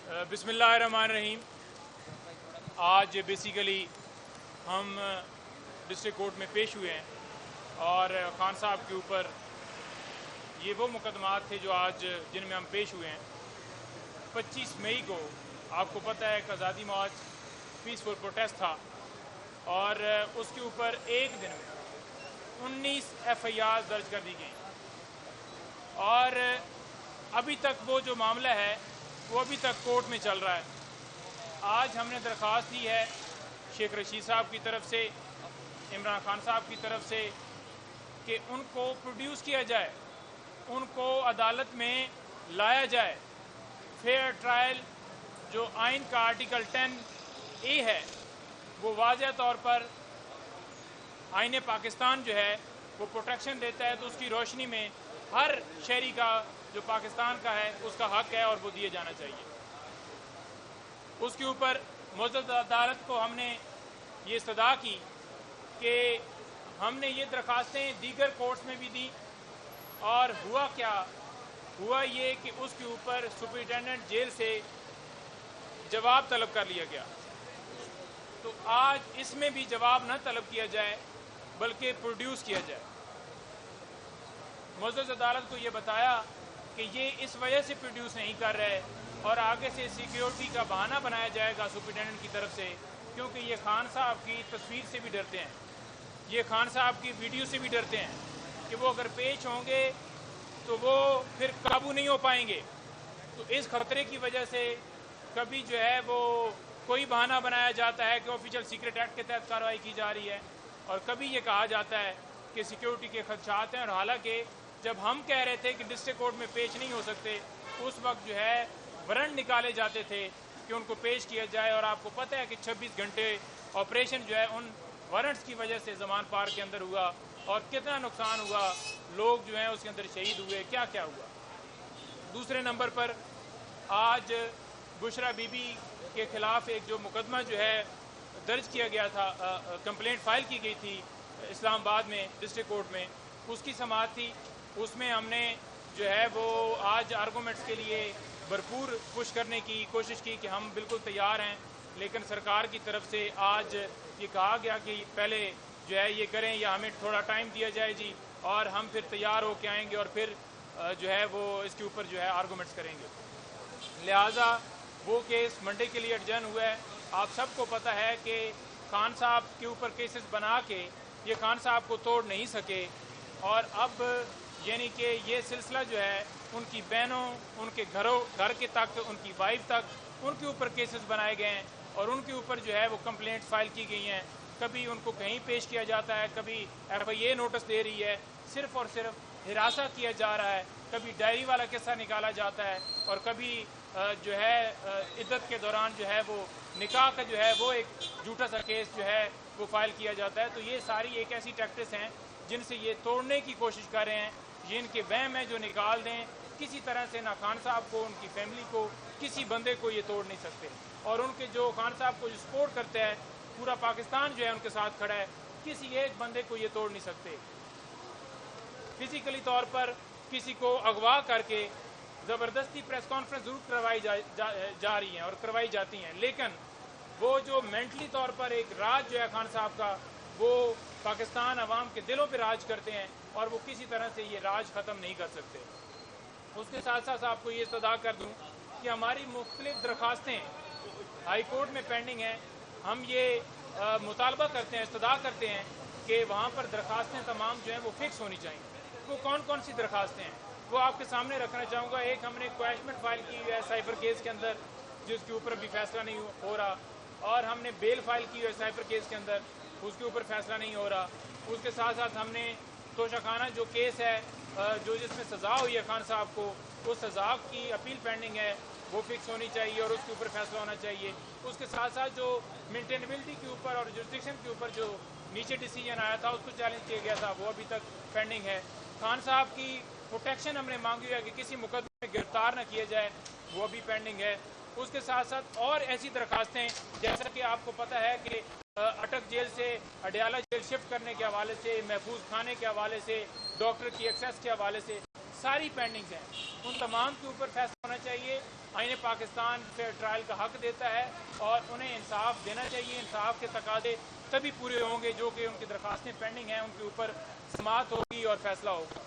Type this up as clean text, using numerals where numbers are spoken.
बिस्मिल्लाहिर्रहमानिर्रहीम। आज बेसिकली हम डिस्ट्रिक्ट कोर्ट में पेश हुए हैं और खान साहब के ऊपर ये वो मुकदमात थे जो आज जिनमें हम पेश हुए हैं। 25 मई को आपको पता है कि आज़ादी मार्च पीसफुल प्रोटेस्ट था और उसके ऊपर एक दिन में 19 FIR दर्ज कर दी गई और अभी तक वो जो मामला है वो अभी तक कोर्ट में चल रहा है। आज हमने दरख्वास्त दी है शेख रशीद साहब की तरफ से, इमरान खान साहब की तरफ से कि उनको प्रोड्यूस किया जाए, उनको अदालत में लाया जाए। फेयर ट्रायल जो आइन का आर्टिकल 10A है वो वाज़ह तौर पर आइन पाकिस्तान जो है वो प्रोटेक्शन देता है, तो उसकी रोशनी में हर शहरी का जो पाकिस्तान का है उसका हक है और वो दिए जाना चाहिए। उसके ऊपर मुअज़्ज़ज़ अदालत को हमने ये इस्तदा की कि हमने ये दरख्वास्तें दीगर कोर्ट्स में भी दी और हुआ क्या, हुआ ये कि उसके ऊपर सुपरिटेंडेंट जेल से जवाब तलब कर लिया गया। तो आज इसमें भी जवाब न तलब किया जाए बल्कि प्रोड्यूस किया जाए। मुअज़्ज़ज़ अदालत को ये बताया कि ये इस वजह से प्रोड्यूस नहीं कर रहे और आगे से सिक्योरिटी का बहाना बनाया जाएगा सुपरिटेंडेंट की तरफ से, क्योंकि ये खान साहब की तस्वीर से भी डरते हैं, ये खान साहब की वीडियो से भी डरते हैं कि वो अगर पेश होंगे तो वो फिर काबू नहीं हो पाएंगे। तो इस खतरे की वजह से कभी जो है वो कोई बहाना बनाया जाता है कि ऑफिशियल सीक्रेट एक्ट के तहत कार्रवाई की जा रही है और कभी ये कहा जाता है कि सिक्योरिटी के खदशात हैं। और हालांकि जब हम कह रहे थे कि डिस्ट्रिक्ट कोर्ट में पेश नहीं हो सकते, उस वक्त जो है वारंट निकाले जाते थे कि उनको पेश किया जाए। और आपको पता है कि 26 घंटे ऑपरेशन जो है उन वारंट्स की वजह से ज़मान पार्क के अंदर हुआ और कितना नुकसान हुआ, लोग जो हैं उसके अंदर शहीद हुए, क्या क्या हुआ। दूसरे नंबर पर आज बुशरा बीबी के ख़िलाफ़ एक जो मुकदमा जो है दर्ज किया गया था, कंप्लेंट फ़ाइल की गई थी इस्लामाबाद में डिस्ट्रिक्ट कोर्ट में, उसकी समाअत थी। उसमें हमने जो है वो आज आर्गूमेंट्स के लिए भरपूर पुश करने की कोशिश की कि हम बिल्कुल तैयार हैं, लेकिन सरकार की तरफ से आज ये कहा गया कि पहले जो है ये करें या हमें थोड़ा टाइम दिया जाए जी, और हम फिर तैयार हो के आएंगे और फिर जो है वो इसके ऊपर जो है आर्गूमेंट्स करेंगे। लिहाजा वो केस मंडे के लिए एडजर्न हुआ है। आप सबको पता है कि खान साहब के ऊपर केसेस बना के ये खान साहब को तोड़ नहीं सके और अब यानी कि ये सिलसिला जो है उनकी बहनों, उनके घर के तक, उनकी वाइफ तक, उनके ऊपर केसेस बनाए गए हैं और उनके ऊपर जो है वो कंप्लेंट फाइल की गई हैं। कभी उनको कहीं पेश किया जाता है, कभी FIA नोटिस दे रही है, सिर्फ और सिर्फ हिरासा किया जा रहा है, कभी डायरी वाला किस्सा निकाला जाता है और कभी जो है इद्दत के दौरान जो है वो निकाह का जो है वो एक झूठा सा केस जो है वो फाइल किया जाता है। तो ये सारी एक ऐसी टैक्टिक्स हैं जिनसे ये तोड़ने की कोशिश कर रहे हैं। ये इनके वहम है जो निकाल दें, किसी तरह से ना खान साहब को, उनकी फैमिली को, किसी बंदे को ये तोड़ नहीं सकते। और उनके जो खान साहब को जो सपोर्ट करते हैं, पूरा पाकिस्तान जो है उनके साथ खड़ा है, किसी एक बंदे को ये तोड़ नहीं सकते। फिजिकली तौर पर किसी को अगवा करके ज़बरदस्ती प्रेस कॉन्फ्रेंस जरूर करवाई जा रही हैं और करवाई जाती हैं, लेकिन वो जो मेंटली तौर पर एक राज जो है खान साहब का, वो पाकिस्तान अवाम के दिलों पर राज करते हैं और वो किसी तरह से ये राज ख़त्म नहीं कर सकते। उसके साथ साथ आपको ये इस्तदा कर दूँ कि हमारी मुख्तलिफ दरख्वास्तें हाई कोर्ट में पेंडिंग हैं। हम ये मुतालबा करते हैं, इस्तदा करते हैं कि वहाँ पर दरख्वास्तें तमाम जो हैं वो फिक्स होनी चाहिए। वो कौन कौन सी दरख्वास्तें हैं वो आपके सामने रखना चाहूँगा। एक, हमने क्वैशमेंट फाइल की हुई है साइबर केस के अंदर जिसके ऊपर अभी फैसला नहीं हो रहा, और हमने बेल फाइल की हुई है साइबर केस के अंदर, उसके ऊपर फैसला नहीं हो रहा। उसके साथ साथ हमने तोशाखाना जो केस है जो जिसमें सज़ा हुई है खान साहब को, उस सज़ा की अपील पेंडिंग है, वो फिक्स होनी चाहिए और उसके ऊपर फैसला होना चाहिए। उसके साथ साथ जो मेंटेनेबिलिटी के ऊपर और जुरिस्डिक्शन के ऊपर जो नीचे डिसीजन आया था उसको चैलेंज किया गया था, वो अभी तक पेंडिंग है। खान साहब की प्रोटेक्शन हमने मांगी है कि किसी मुकदमे में गिरफ्तार न किया जाए, वो अभी पेंडिंग है। उसके साथ साथ और ऐसी दरखास्तें, जैसा कि आपको पता है कि अटक जेल से अडयाला जेल शिफ्ट करने के हवाले से, महफूज खाने के हवाले से, डॉक्टर की एक्सेस के हवाले से सारी पेंडिंग्स हैं। ان تمام کے اوپر فیصلہ ہونا چاہیے. آئین پاکستان فیئر ٹرائل کا حق دیتا ہے اور انہیں انصاف دینا چاہیے. انصاف کے تقاضے تبھی پورے ہوں گے جو کہ ان کی درخواستیں پینڈنگ ہیں ان کے اوپر سماعت ہوگی اور فیصلہ ہوگا.